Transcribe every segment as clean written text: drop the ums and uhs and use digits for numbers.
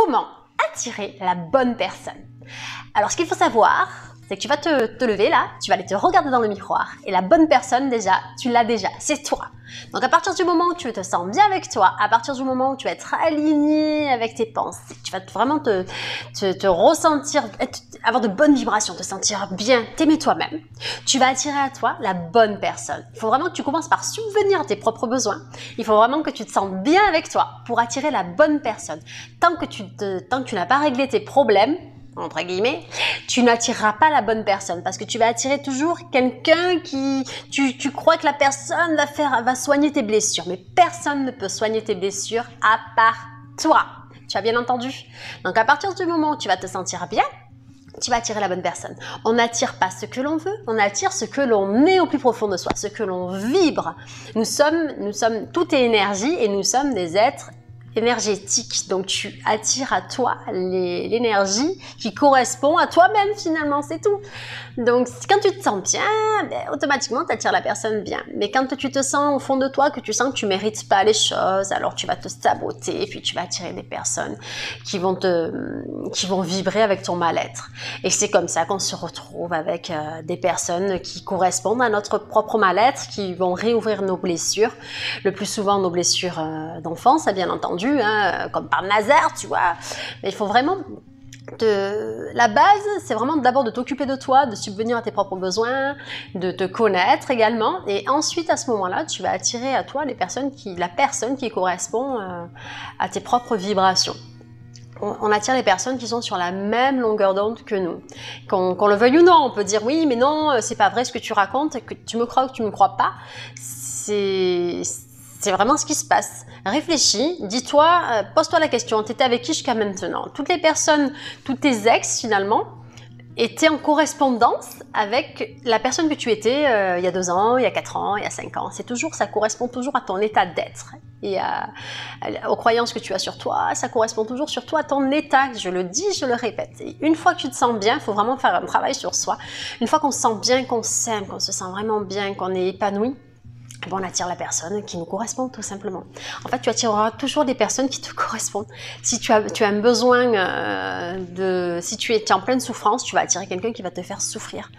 comment attirer la bonne personne. Alors, ce qu'il faut savoir, c'est que tu vas te lever là, tu vas aller te regarder dans le miroir et la bonne personne déjà, tu l'as déjà, c'est toi. Donc à partir du moment où tu te sens bien avec toi, à partir du moment où tu vas être aligné avec tes pensées, tu vas vraiment te ressentir, avoir de bonnes vibrations, te sentir bien, t'aimer toi-même, tu vas attirer à toi la bonne personne. Il faut vraiment que tu commences par subvenir à tes propres besoins. Il faut vraiment que tu te sentes bien avec toi pour attirer la bonne personne. Tant que tu n'as pas réglé tes problèmes, entre guillemets, tu n'attireras pas la bonne personne parce que tu vas attirer toujours quelqu'un qui, tu crois que la personne va soigner tes blessures, mais personne ne peut soigner tes blessures à part toi. Tu as bien entendu? Donc à partir du moment où tu vas te sentir bien, tu vas attirer la bonne personne. On n'attire pas ce que l'on veut, on attire ce que l'on est au plus profond de soi, ce que l'on vibre. Nous sommes, tout est énergie et nous sommes des êtres énergétique. Donc tu attires à toi l'énergie qui correspond à toi-même finalement, c'est tout. Donc quand tu te sens bien, automatiquement tu attires la personne bien. Mais quand tu te sens au fond de toi que tu sens que tu mérites pas les choses, alors tu vas te saboter et puis tu vas attirer des personnes qui vont vibrer avec ton mal-être. Et c'est comme ça qu'on se retrouve avec des personnes qui correspondent à notre propre mal-être, qui vont réouvrir nos blessures, le plus souvent nos blessures d'enfance, bien entendu, comme par hasard, tu vois. Mais il faut vraiment la base, c'est vraiment d'abord de t'occuper de toi, de subvenir à tes propres besoins, de te connaître également, et ensuite à ce moment-là, tu vas attirer à toi la personne qui correspond à tes propres vibrations. On attire les personnes qui sont sur la même longueur d'onde que nous. Qu'on le veuille ou non, on peut dire oui, mais non, c'est pas vrai ce que tu racontes, que tu me crois ou que tu me crois pas. C'est vraiment ce qui se passe. Réfléchis, dis-toi, pose-toi la question, tu étais avec qui jusqu'à maintenant? Toutes les personnes, tous tes ex finalement, étaient en correspondance avec la personne que tu étais il y a 2 ans, il y a 4 ans, il y a 5 ans. Ça correspond toujours à ton état d'être et aux croyances que tu as sur toi. Ça correspond toujours sur toi, à ton état. Je le dis, je le répète. Et une fois que tu te sens bien, il faut vraiment faire un travail sur soi. Une fois qu'on se sent bien, qu'on s'aime, qu'on se sent vraiment bien, qu'on est épanoui, on attire la personne qui nous correspond tout simplement. En fait, tu attireras toujours des personnes qui te correspondent. Si tu as un besoin si tu es en pleine souffrance, tu vas attirer quelqu'un qui va te faire souffrir.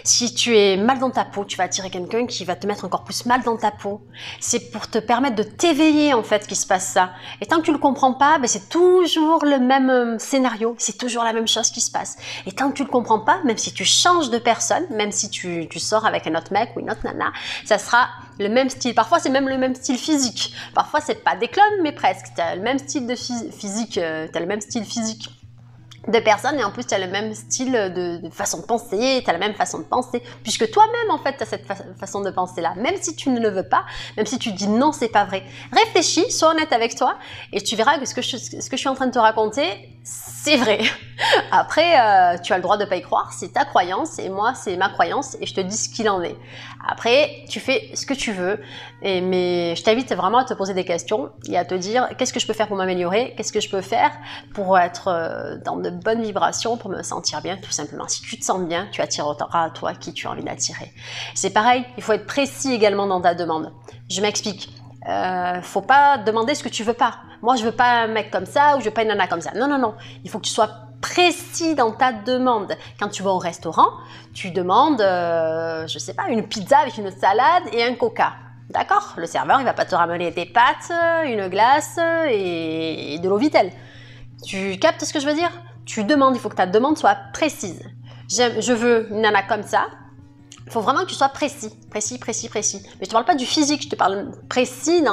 Si tu es mal dans ta peau, tu vas attirer quelqu'un qui va te mettre encore plus mal dans ta peau. C'est pour te permettre de t'éveiller en fait qu'il se passe ça. Et tant que tu le comprends pas, c'est toujours le même scénario, c'est toujours la même chose qui se passe. Et tant que tu le comprends pas, même si tu changes de personne, même si tu sors avec un autre mec ou une autre nana, ça sera le même style. Parfois, c'est même le même style physique. Parfois, c'est pas des clones, mais presque. Tu as le même style de physique, tu as le même style physique de personne et en plus tu as le même style de façon de penser, tu as la même façon de penser, puisque toi-même en fait tu as cette façon de penser là, même si tu ne le veux pas, même si tu dis non c'est pas vrai. Réfléchis, sois honnête avec toi et tu verras que ce que je suis en train de te raconter, c'est vrai. Après, tu as le droit de pas y croire, c'est ta croyance et moi c'est ma croyance et je te dis ce qu'il en est. Après, tu fais ce que tu veux, mais je t'invite vraiment à te poser des questions et à te dire qu'est-ce que je peux faire pour m'améliorer, qu'est-ce que je peux faire pour être dans de bonnes vibrations, pour me sentir bien tout simplement. Si tu te sens bien, tu attireras à toi qui tu as envie d'attirer. C'est pareil, il faut être précis également dans ta demande. Je m'explique. Faut pas demander ce que tu veux pas. Moi, je veux pas un mec comme ça ou je veux pas une nana comme ça. Non, non, non. Il faut que tu sois précis dans ta demande. Quand tu vas au restaurant, tu demandes, je sais pas, une pizza avec une salade et un coca. D'accord? Le serveur, il va pas te ramener des pâtes, une glace et de l'eau Vittel. Tu captes ce que je veux dire? Tu demandes, il faut que ta demande soit précise. Je veux une nana comme ça. Il faut vraiment que tu sois précis. Mais je ne te parle pas du physique, je te parle précis.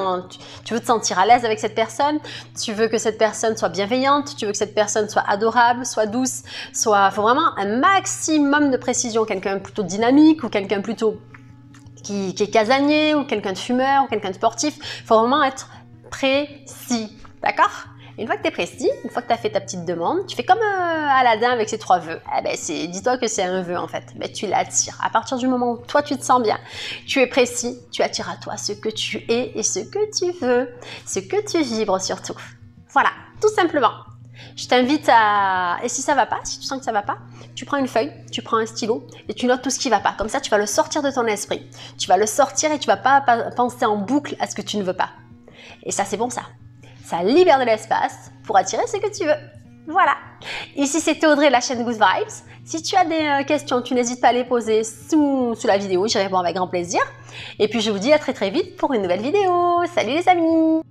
Tu veux te sentir à l'aise avec cette personne, tu veux que cette personne soit bienveillante, tu veux que cette personne soit adorable, soit douce, il faut vraiment un maximum de précision. Quelqu'un plutôt dynamique ou quelqu'un plutôt qui est casanier ou quelqu'un de fumeur ou quelqu'un de sportif. Il faut vraiment être précis. D'accord ? Une fois que tu es précis, une fois que tu as fait ta petite demande, tu fais comme Aladdin avec ses 3 vœux. Dis-toi que c'est un vœu en fait. Tu l'attires. À partir du moment où toi tu te sens bien, tu es précis, tu attires à toi ce que tu es et ce que tu veux, ce que tu vibres surtout. Voilà, tout simplement. Je t'invite à... Et si ça va pas, si tu sens que ça va pas, tu prends une feuille, tu prends un stylo et tu notes tout ce qui va pas. Comme ça, tu vas le sortir de ton esprit. Tu vas le sortir et tu vas pas penser en boucle à ce que tu ne veux pas. Et ça, c'est bon ça. Ça libère de l'espace pour attirer ce que tu veux. Voilà. Ici, c'était Audrey de la chaîne Good Vibes. Si tu as des questions, tu n'hésites pas à les poser sous la vidéo. J'y réponds avec grand plaisir. Et puis, je vous dis à très très vite pour une nouvelle vidéo. Salut les amis!